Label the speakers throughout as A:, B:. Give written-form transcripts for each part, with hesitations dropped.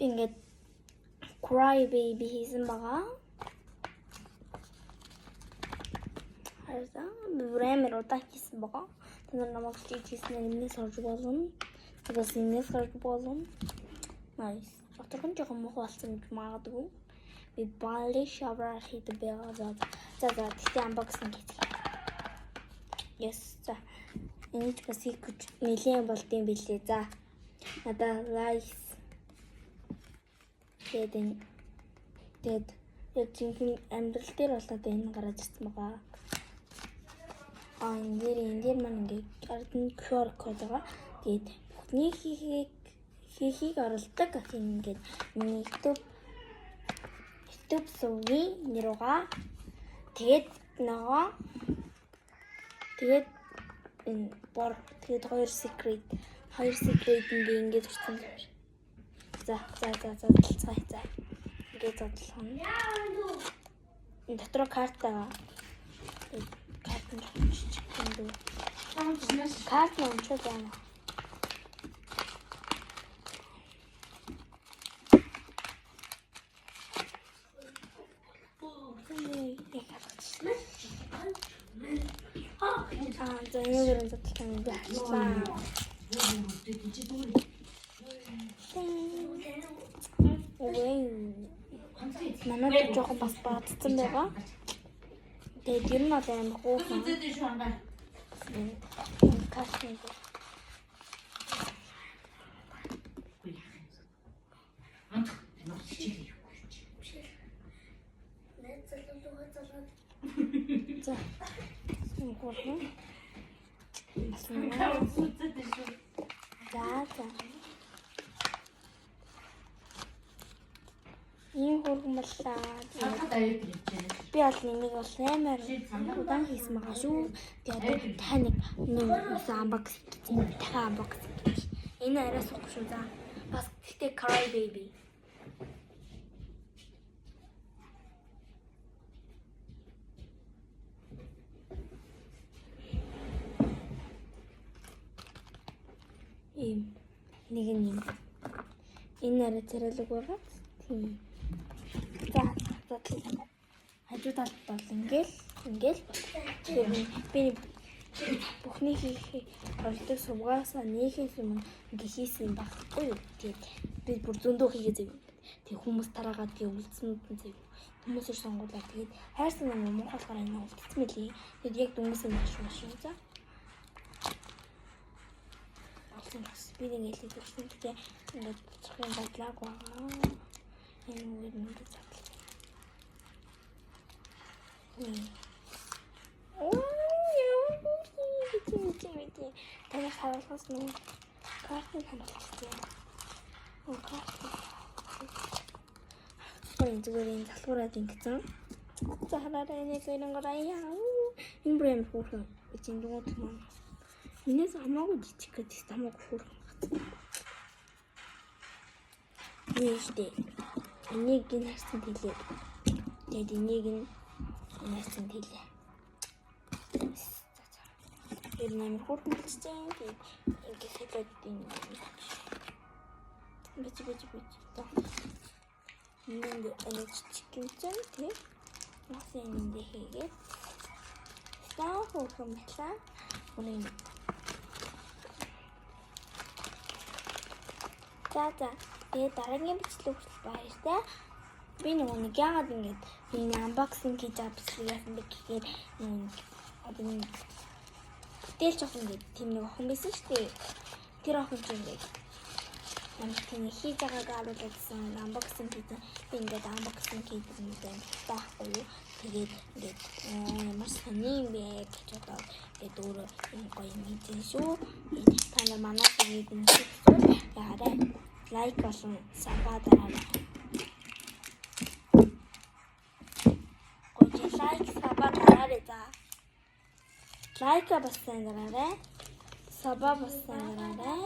A: ингээд Cry Baby хийсэн байгаа. Хараа бүрэмэр удаа хийсэн байгаа. Тэнд намайг хийсэн юмнээс харж болно. Тэгээс юмнээс харж болно. Nice. Отогон жоохон мох болсон гэж магадгүй. Би бали шавар хийдэг байгаа. За тэгтээ unboxing хийх. Yes. За. Энийг бас хийх гэж нэлээд болдсон билээ. За. Надаа лайс. Тэгээд жинхэнэ амьдрал дээр болоод энэ гараад ирсэн байгаа. Энэ дээр маань ингээд ардын QR код байгаа. Тэгээд бүхний хийхийг оруулдаг. Ингээд YouTube сувгийн нэрүүгээ. Тэгээд энэ бор тэгээд хоёр secret ингээд орсон. За. Ингээд задлах нь. Энэ дотор карт байгаа. Карт нь жижиг юм дөө. Карт нь уншаад байна. За энэ задлах юм байна. Манайд жоохон бас баадсан байгаа. Тэгээд ер нь бол амар гоохон. Кашин. За. Ийм хөргөн боллаа. Би бол энийг бол амар удаан хийсэн байгаа шүү. Тэгээд та нэг unboxing хийх. Энэ арай сух шүү за. Бас гэхдээ Cry Baby. Нэг юм. Энэ арай царайлаг байгаа. Тийм. За. Хажуу талд бол ингээл би бүхний хийх оролдог сувгаасаа нээхээс өмнө ингээ хийсэн байхгүй юу. Тэгээд би бүр зөндөө хийгээ зэв. Тэг хүмүүс тараагаад тэгээ үлдсэнүүд нь зэв. Хүмүүсээр сонгуулаад тэгээд хайрсан юм уу болохоор энэ үлдсэн мэлий. Тэгээд яг дүнгийн машин за. Би нэг хэлээд өгсөн. Тэгээд ингээд буцахын бодлоог байгаа. Энэ үед нэг задлаа. Таны харуулгаас нь картын харуулсан. Зүгээр энэ залхуураад ингэсэн. За хараарай нэг гэрэнгараа яа. Энэ брэм хөөрхөн. Эцэн дуут маань. Энэс хамаагүй жижиг гэдэг хамаагүй хөөрхөн. Нийштэй. Энийг ин хайсан хэлээ. Тэгээд энийг ин хайсан хэлээ. Тэр нэмэр хөөрхөн болчихсон. Тэгээд ингэ хэлээд ин. Бич. Энийг чичгэнцэн тий. Нас энд хийгээд. Стаа хөөрхөн мэтлээ. Үнэн. За. Тэгээд дараагийн бичлэг хүртэл баяртай. Би нэг яагаад ингэж энэ unboxing хийж авсан бэ гэхээр тэл жоохон ингэ тийм нэг охин байсан шүү дээ. Тэр охин ч ингэ ямар тийм хийж байгаагаа харуулсан unboxing хийсэн. Би ингээд unboxing хийдэг юм байна. Таахгүй юу. Тэгээд ингээд ямар сони юм бэ гэж бодоод тэгээд өөрөө энэ гоё юм хийсэн шүү. Та нар манай videог үзчихвэл яарэ лайк болон сабаа дараарай. Лайк сабаа дараарай за. Лайк бас дараарай. Сабаа бас дараарай.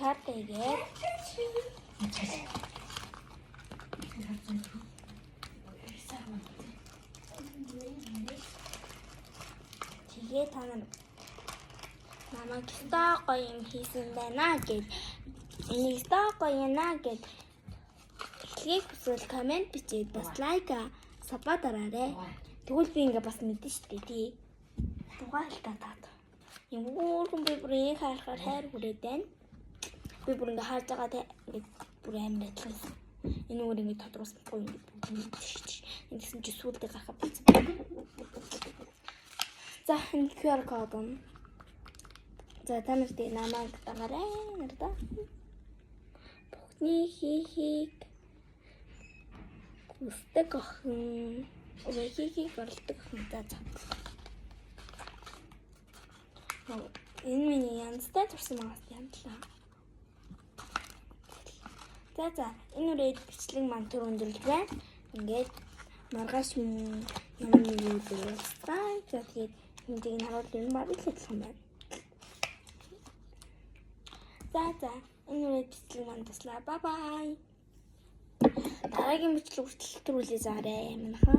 A: карта игээд тэгээ та нар намайг стаа гоё юм хийсэн байна гэж энийг стаа гоё яана гэж хэлхийг хүсвэл комент бичээд бас лайк сабаа дараарай. Тэгвэл би ингээ бас мэдэн штэ тий. Дугаалтаа таад. Юм өөрхөн би бүр энийг харахаар хайр хүрээд байна. Би бүр ингээ харж байгаа те бүр амар адилхан. Энэ өөр ингээ тодруулсангүй ингээ бүгд шүү. Энэ гэсэн чи сүулдэ гарахад биз. За энэ QR код нь. За та нарт намайг дагаарай нарда. Бүхний хийхийг хүсдэг охин. Өөхийг болдог охин за. Энэ миний янзтай турсан магаас янзлаа. За энэ үрээд бичлэг маань түр өндөрлж байна. Ингээд маргааш юм юу дээрээ. За тэгээд энийг харуул юм баг л хэлэх юм байна. За энэ үрээд бичлэг маань туслаа. Бай бай. Дараагийн бичлэг хүртэл төрүүлээ заарэ. Манайхаа